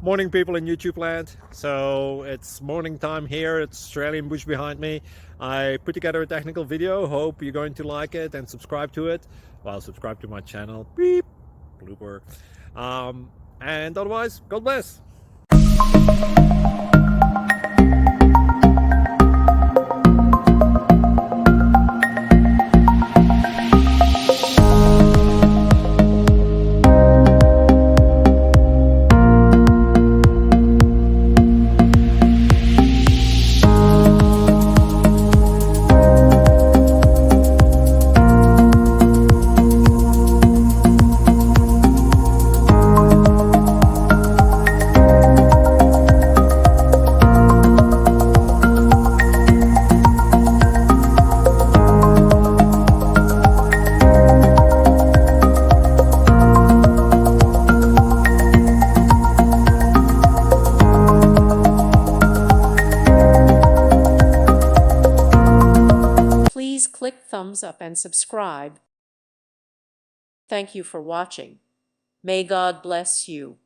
Morning, people in YouTube land. So it's morning time here. It's Australian bush behind me. I put together a technical video. Hope you're going to like it and subscribe to it. Well, subscribe to my channel. Beep. Blooper. And otherwise, God bless. Please click thumbs up and subscribe. Thank you for watching. May God bless you.